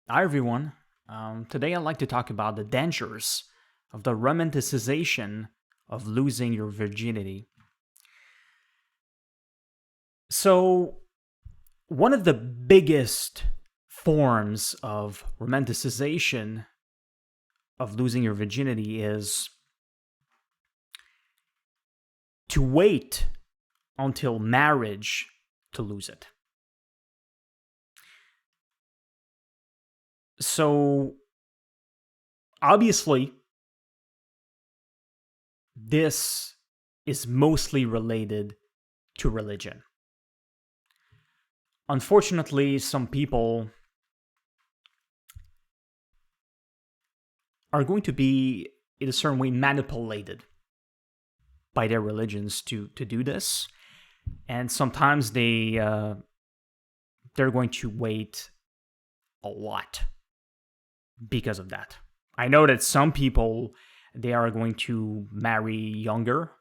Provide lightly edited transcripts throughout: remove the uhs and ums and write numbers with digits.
Hi, everyone. Today, I'd like to talk about the dangers of the romanticization of losing your virginity. So, one of the biggest forms of romanticization of losing your virginity is to wait until marriage to lose it. So, obviously, this is mostly related to religion. Unfortunately, some people are going to be, in a certain way, manipulated by their religions to do this, and sometimes they're going to wait a lot because of that. I know that some people, they are going to marry younger,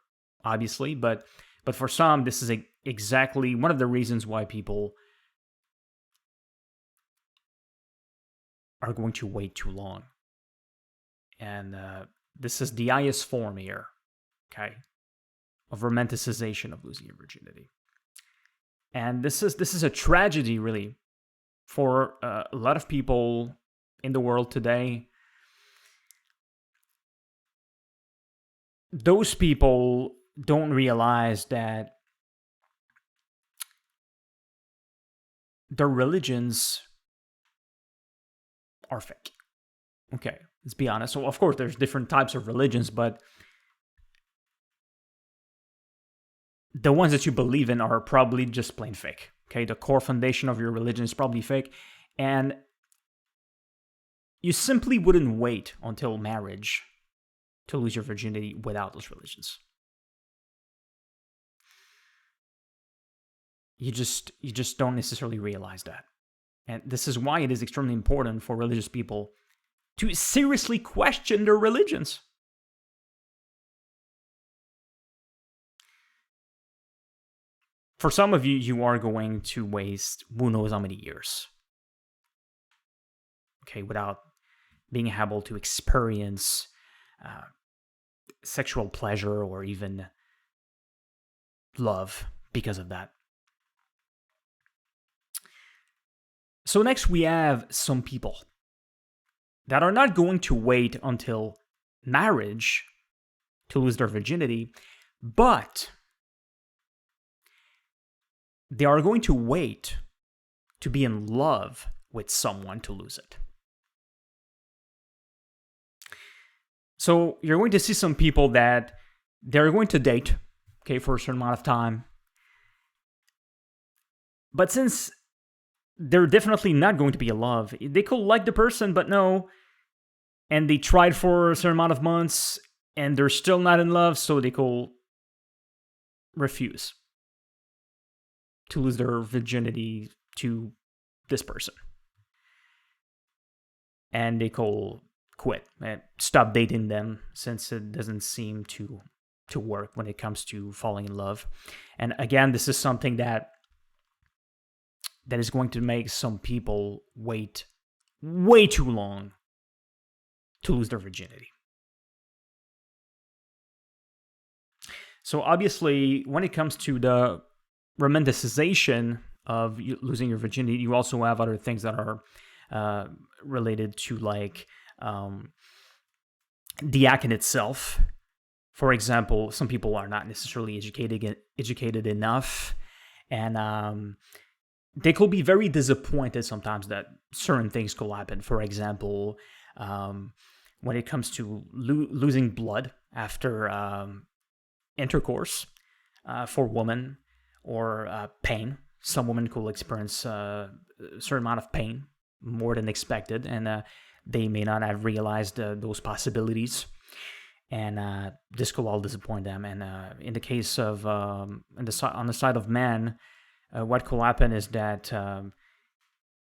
obviously, but for some, this is exactly one of the reasons why people are going to wait too long. And this is the highest form here, okay, of romanticization of losing your virginity. And this is a tragedy, really, for a lot of people in the world today. Those people don't realize that their religions are fake. Okay, let's be honest. So, of course, there's different types of religions, but the ones that you believe in are probably just plain fake. Okay, the core foundation of your religion is probably fake, and you simply wouldn't wait until marriage to lose your virginity without those religions. You just don't necessarily realize that. And this is why it is extremely important for religious people to seriously question their religions. For some of you, you are going to waste who knows how many years, okay, without being able to experience uh, sexual pleasure or even love because of that. So, next, we have some people that are not going to wait until marriage to lose their virginity, but they are going to wait to be in love with someone to lose it. So you're going to see some people that they're going to date, okay, for a certain amount of time. But since they're definitely not going to be in love, they could like the person, but no. And they tried for a certain amount of months and they're still not in love, so they could refuse to lose their virginity to this person. And they could quit and stop dating them since it doesn't seem to work when it comes to falling in love. And again, this is something that is going to make some people wait way too long to lose their virginity. So obviously, when it comes to the romanticization of losing your virginity, you also have other things that are related to, like, the act in itself. For example, some people are not necessarily educated enough, and they could be very disappointed sometimes that certain things could happen. For example, when it comes to losing blood after intercourse for women, or pain. Some women could experience a certain amount of pain, more than expected, and they may not have realized those possibilities. And this could all disappoint them. And in the case of on the side of men, what could happen is that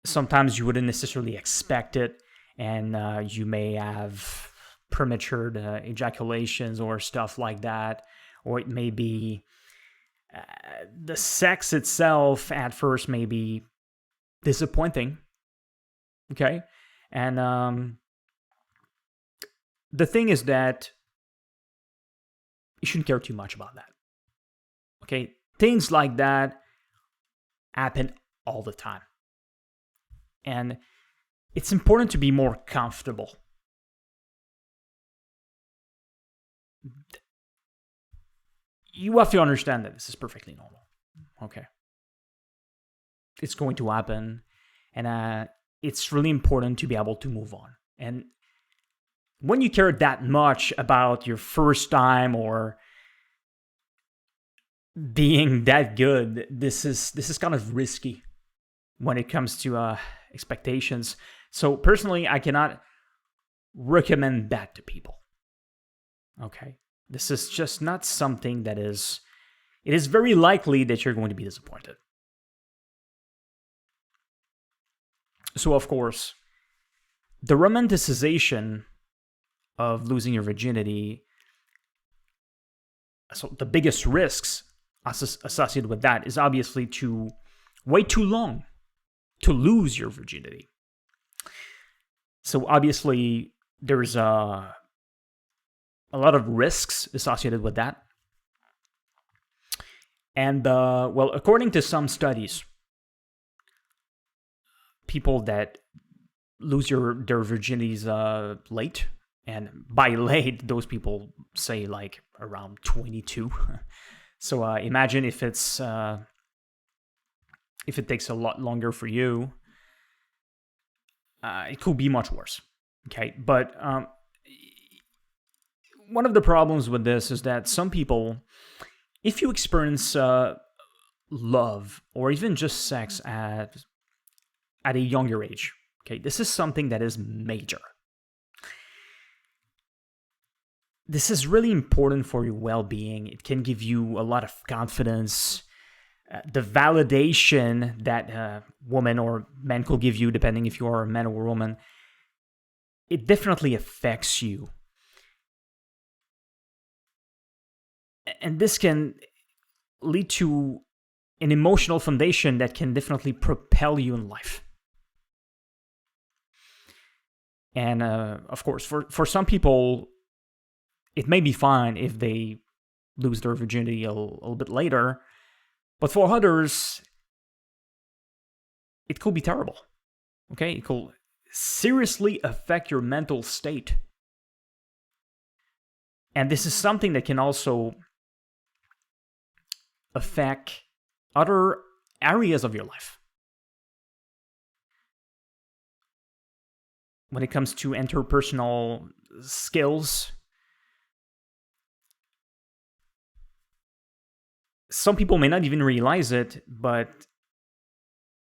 sometimes you wouldn't necessarily expect it, and you may have premature ejaculations or stuff like that, or it may be the sex itself at first may be disappointing. Okay, And the thing is that you shouldn't care too much about that. Okay? Things like that happen all the time. And it's important to be more comfortable. You have to understand that this is perfectly normal. Okay? It's going to happen. And it's really important to be able to move on. And when you care that much about your first time or being that good, this is kind of risky when it comes to expectations. So personally, I cannot recommend that to people. Okay, this is just not something that is. It is very likely that you're going to be disappointed. So of course, the romanticization of losing your virginity. So the biggest risks associated with that is obviously to wait too long to lose your virginity. So obviously there's a lot of risks associated with that. And well, according to some studies, people that lose their virginities late, and by late, those people say like around 22. So imagine if it takes a lot longer for you, it could be much worse. Okay, but one of the problems with this is that some people, if you experience love or even just sex at a younger age, okay, this is something that is major. This is really important for your well-being. It can give you a lot of confidence. The validation that woman or man could give you, depending if you are a man or a woman, it definitely affects you. And this can lead to an emotional foundation that can definitely propel you in life. And of course, for some people, it may be fine if they lose their virginity a little bit later, but for others, it could be terrible. Okay, it could seriously affect your mental state. And this is something that can also affect other areas of your life. When it comes to interpersonal skills, some people may not even realize it, but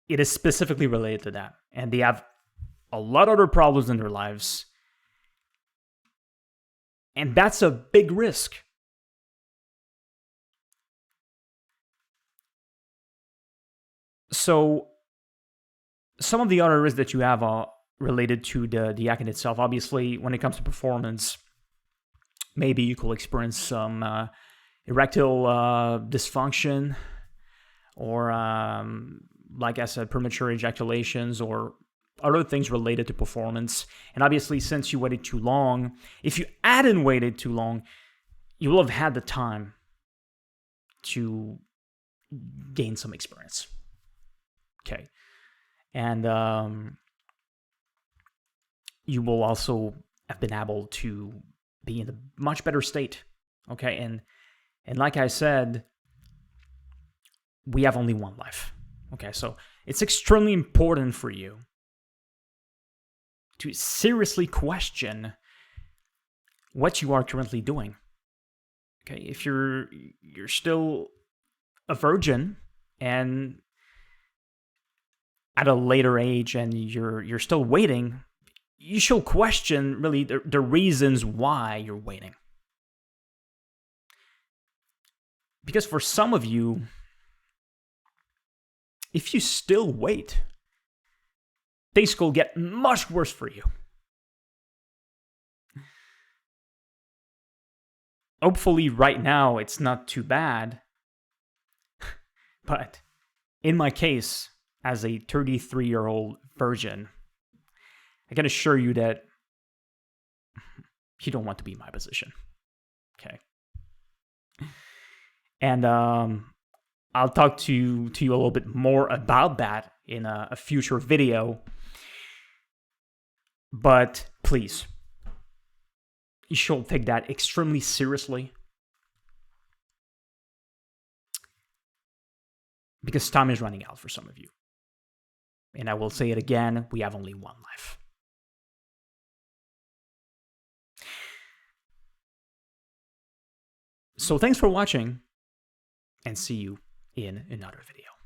it is specifically related to that. And they have a lot of other problems in their lives. And that's a big risk. So, some of the other risks that you have are related to the act in itself. Obviously, when it comes to performance, maybe you could experience some erectile dysfunction, or like I said, premature ejaculations, or other things related to performance. And obviously, since you waited too long, if you hadn't waited too long, you will have had the time to gain some experience. Okay. And you will also have been able to be in a much better state. Okay. And like I said, we have only one life. Okay. So it's extremely important for you to seriously question what you are currently doing. Okay. If you're still a virgin and at a later age and you're still waiting, you should question really the reasons why you're waiting. Because for some of you, if you still wait, things will get much worse for you. Hopefully right now it's not too bad. But in my case, as a 33-year-old virgin, I can assure you that you don't want to be in my position. Okay. And I'll talk to you a little bit more about that in a future video. But please, you should take that extremely seriously. Because time is running out for some of you. And I will say it again, we have only one life. So thanks for watching, and see you in another video.